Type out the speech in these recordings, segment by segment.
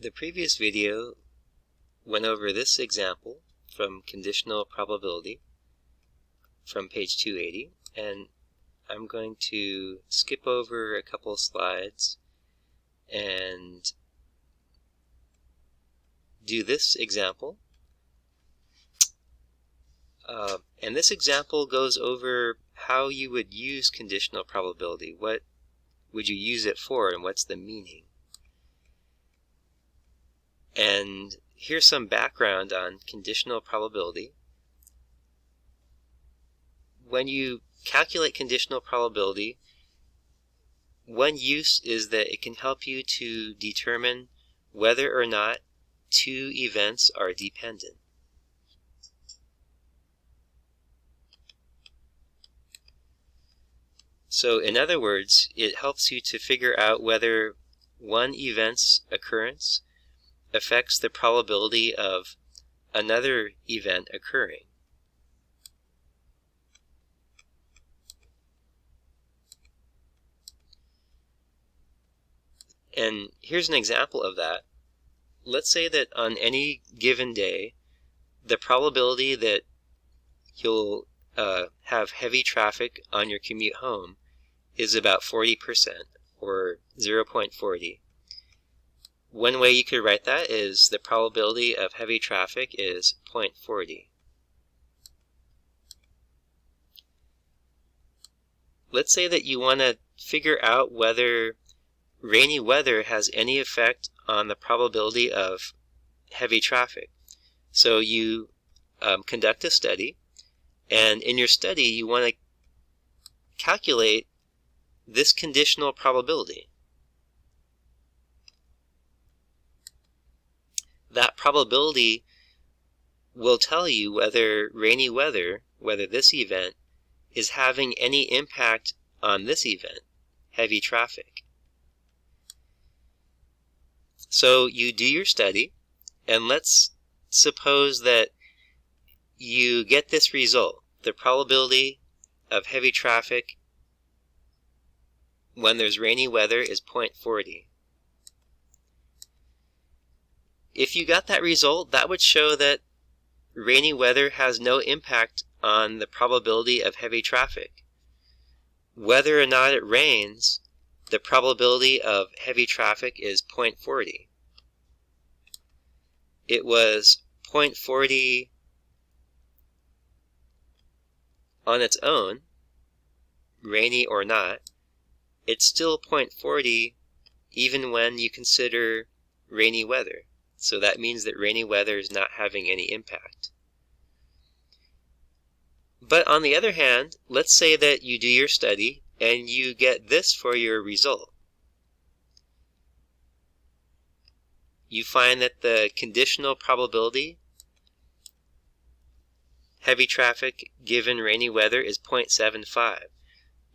The previous video went over this example from Conditional Probability from page 280, and I'm going to skip over a couple slides and do this example. And this example goes over how you would use conditional probability. What would you use it for, and what's the meaning? And here's some background on conditional probability. When you calculate conditional probability, one use is that it can help you to determine whether or not two events are dependent. So in other words, it helps you to figure out whether one event's occurrence affects the probability of another event occurring. And here's an example of that. Let's say that on any given day, the probability that you'll have heavy traffic on your commute home is about 40%, or 0.40. One way you could write that is the probability of heavy traffic is 0.40. Let's say that you want to figure out whether rainy weather has any effect on the probability of heavy traffic. So you conduct a study, and in your study you want to calculate this conditional probability. That probability will tell you whether rainy weather, whether this event, is having any impact on this event, heavy traffic. So you do your study, and let's suppose that you get this result. The probability of heavy traffic when there's rainy weather is 0.40. If you got that result, that would show that rainy weather has no impact on the probability of heavy traffic. Whether or not it rains, the probability of heavy traffic is 0.40. It was 0.40 on its own, rainy or not. It's still 0.40 even when you consider rainy weather. So that means that rainy weather is not having any impact. But on the other hand, let's say that you do your study and you get this for your result. You find that the conditional probability, heavy traffic given rainy weather, is 0.75.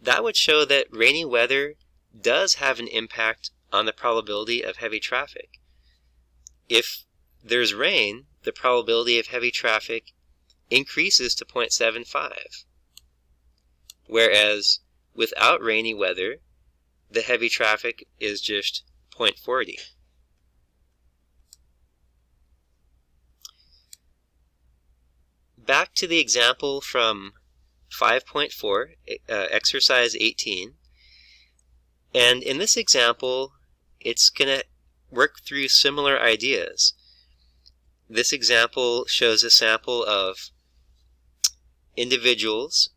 That would show that rainy weather does have an impact on the probability of heavy traffic. If there's rain, the probability of heavy traffic increases to 0.75. Whereas without rainy weather, the heavy traffic is just 0.40. Back to the example from 5.4, exercise 18. And in this example, it's going to work through similar ideas. This example shows a sample of individuals.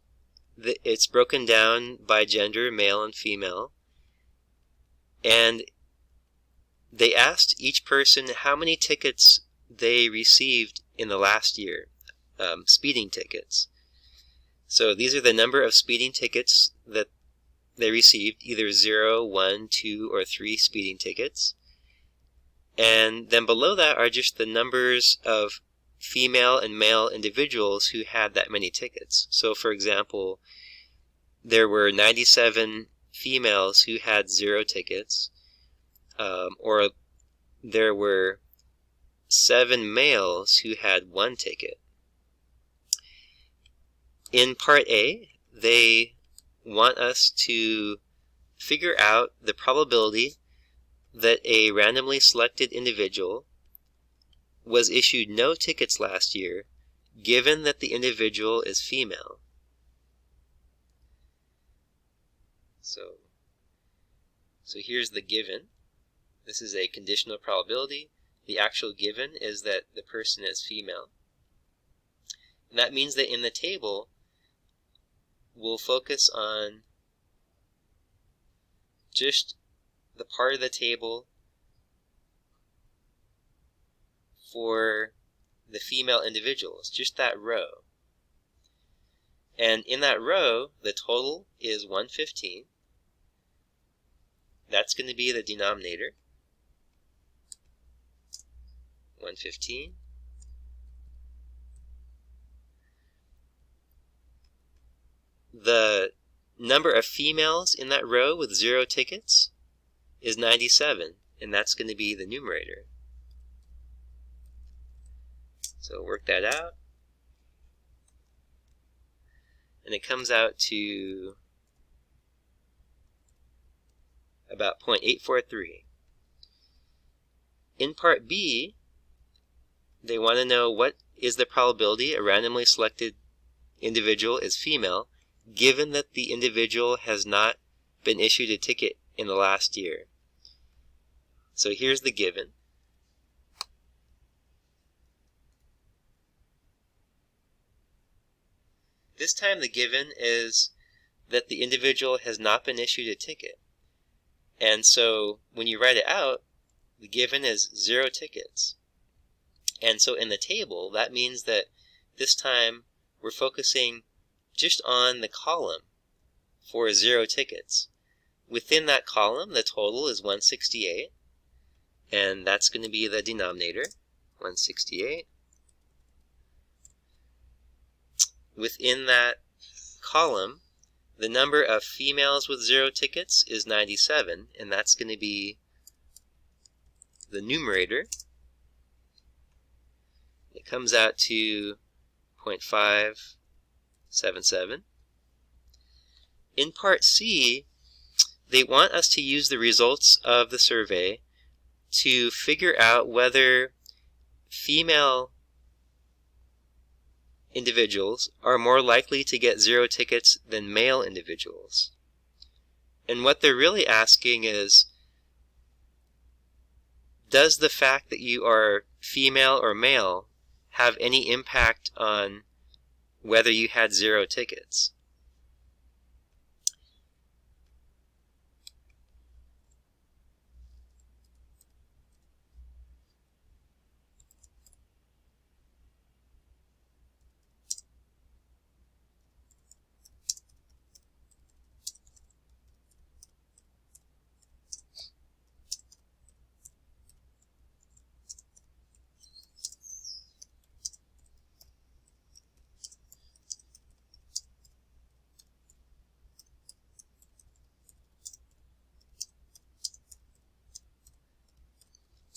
It's broken down by gender, male and female. And they asked each person how many tickets they received in the last year, speeding tickets. So these are the number of speeding tickets that they received, either 0, 1, 2, or 3 speeding tickets. And then below that are just the numbers of female and male individuals who had that many tickets. So for example, there were 97 females who had 0 tickets, or there were 7 males who had 1 ticket. In part A, they want us to figure out the probability that a randomly selected individual was issued no tickets last year, given that the individual is female. So here's the given. This is a conditional probability. The actual given is that the person is female. And that means that in the table, we'll focus on just the part of the table for the female individuals, just that row. And in that row, the total is 115. That's going to be the denominator. 115. The number of females in that row with 0 tickets is 97, and that's going to be the numerator. So work that out. And it comes out to about 0.843. In part B, they want to know what is the probability a randomly selected individual is female, given that the individual has not been issued a ticket in the last year. So here's the given. This time the given is that the individual has not been issued a ticket. And so when you write it out, the given is 0 tickets. And so in the table, that means that this time we're focusing just on the column for 0 tickets. Within that column, the total is 168, and that's going to be the denominator, 168. Within that column, the number of females with 0 tickets is 97, and that's going to be the numerator. It comes out to 0.577. In part C, they want us to use the results of the survey to figure out whether female individuals are more likely to get 0 tickets than male individuals. And what they're really asking is, does the fact that you are female or male have any impact on whether you had 0 tickets?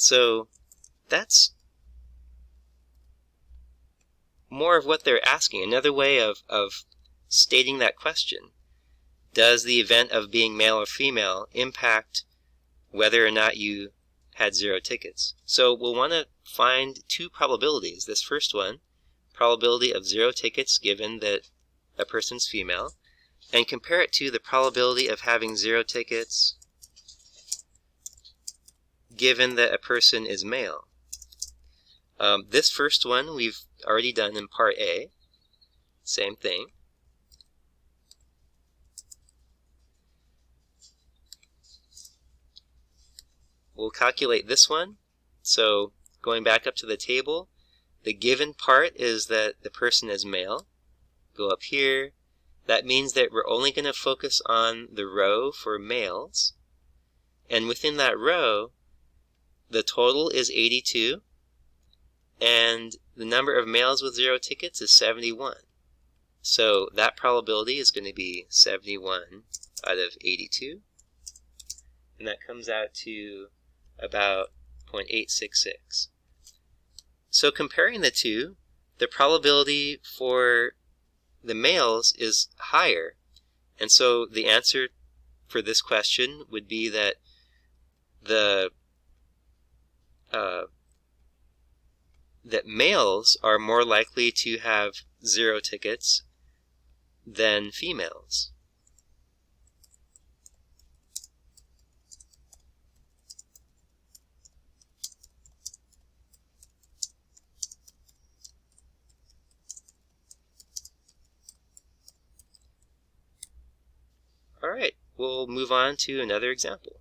So that's more of what they're asking. Another way of stating that question. Does the event of being male or female impact whether or not you had 0 tickets? So we'll want to find 2 probabilities. This first one, probability of 0 tickets given that a person's female, and compare it to the probability of having 0 tickets given that a person is male. This first one we've already done in part A. Same thing. We'll calculate this one. So going back up to the table, the given part is that the person is male. Go up here. That means that we're only going to focus on the row for males. And within that row, the total is 82, and the number of males with 0 tickets is 71. So that probability is going to be 71 out of 82, and that comes out to about 0.866. So comparing the two, the probability for the males is higher, and so the answer for this question would be that that males are more likely to have 0 tickets than females. All right, we'll move on to another example.